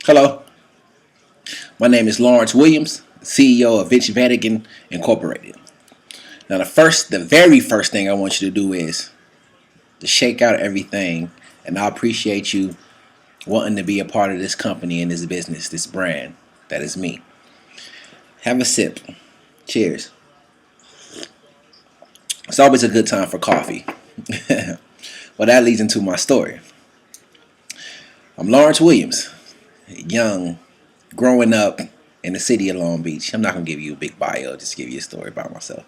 Hello, my name is Lawrence Williams, CEO of Vitch Vatican Incorporated. Now, the very first thing I want you to do is to shake out everything, and I appreciate you wanting to be a part of this company and this business, this brand. That is me. Have a sip. Cheers. It's always a good time for coffee. Well, that leads into my story. I'm Lawrence Williams, young, growing up in the city of Long Beach. I'm not gonna give you a big bio, just give you a story about myself.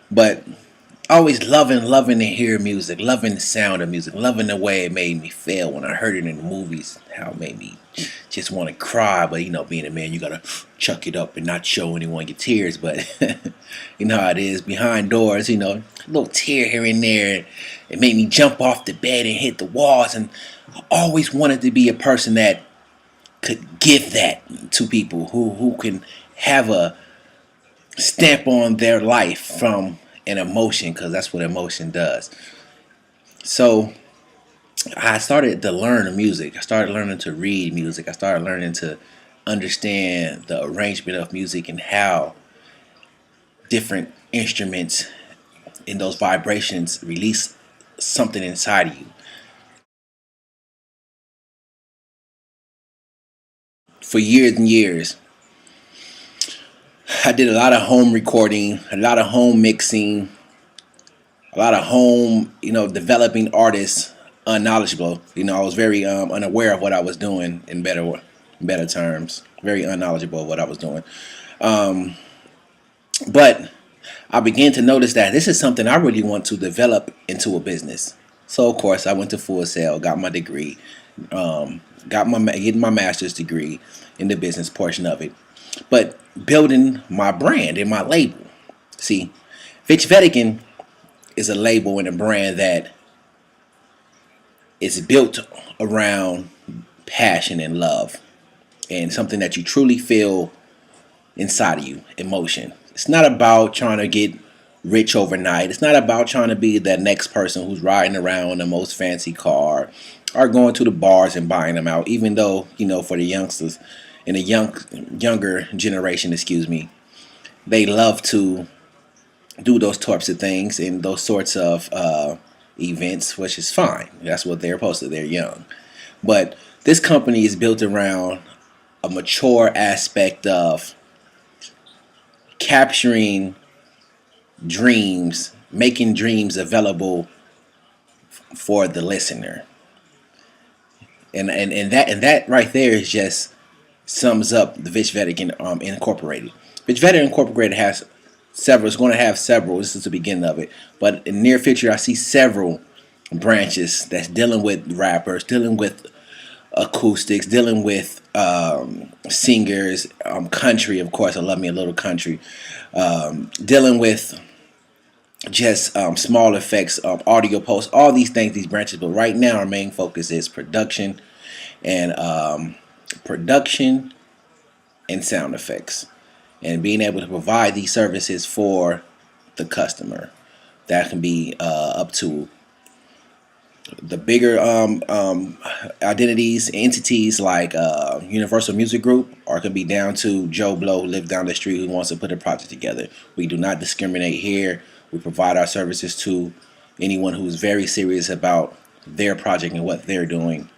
But always loving to hear music, loving the sound of music, loving the way it made me feel when I heard it in the movies, how it made me just want to cry. But being a man, you gotta chuck it up and not show anyone your tears. But you know how it is behind doors. A little tear here and there. It made me jump off the bed and hit the walls. And I always wanted to be a person that could give that to people who can have a stamp on their life from an emotion, because that's what emotion does. So I started to learn music. I started learning to read music. I started learning to understand the arrangement of music and how different instruments in those vibrations release something inside of you. For years and years, I did a lot of home recording, a lot of home mixing, a lot of home, developing artists unknowledgeable. I was very unaware of what I was doing in better terms. Very unknowledgeable of what I was doing. But I began to notice that this is something I really want to develop into a business. So of course I went to Full Sail, got my degree, getting my master's degree in the business portion of it. But building my brand and my label. See, Vitch Vatican is a label and a brand that is built around passion and love and something that you truly feel inside of you, emotion. It's not about trying to get rich overnight. It's not about trying to be the next person who's riding around in the most fancy car or going to the bars and buying them out, even though, for the youngsters in the younger generation, they love to do those types of things and those sorts of events, which is fine. That's what they're supposed to. They're young. But this company is built around a mature aspect of capturing dreams, making dreams available for the listener. And that right there is just sums up the Vitch Vatican Incorporated. Vitch Vatican Incorporated has several. It's going to have several. This is the beginning of it. But in the near future, I see several branches that's dealing with rappers, dealing with acoustics, dealing with singers, country. Of course, I love me a little country. Dealing with just small effects, audio posts, all these things, these branches. But right now, our main focus is production and sound effects, and being able to provide these services for the customer. That can be up to the bigger identities, entities like Universal Music Group, or it could be down to Joe Blow who lives down the street who wants to put a project together. We do not discriminate here. We provide our services to anyone who's very serious about their project and what they're doing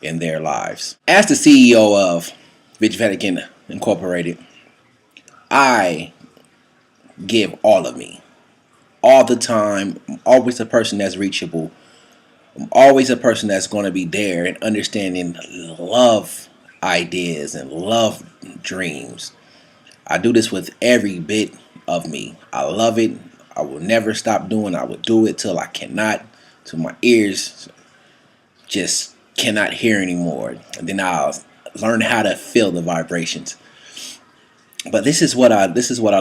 in their lives. As the CEO of Vitch Vatican Incorporated, I give all of me, all the time. I'm always a person that's reachable. I'm always a person that's going to be there and understanding love ideas and love dreams. I do this with every bit of me. I love it. I will never stop doing it. I will do it till I cannot, till my ears just cannot hear anymore. And then I'll learn how to feel the vibrations. But this is what I love. This is what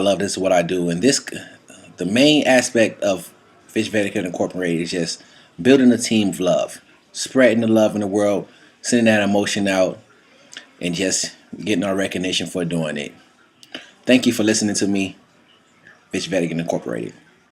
I do. And the main aspect of Vitch Vatican Incorporated is just building a team of love, spreading the love in the world, sending that emotion out, and just getting our recognition for doing it. Thank you for listening to me, Vitch Vatican Incorporated.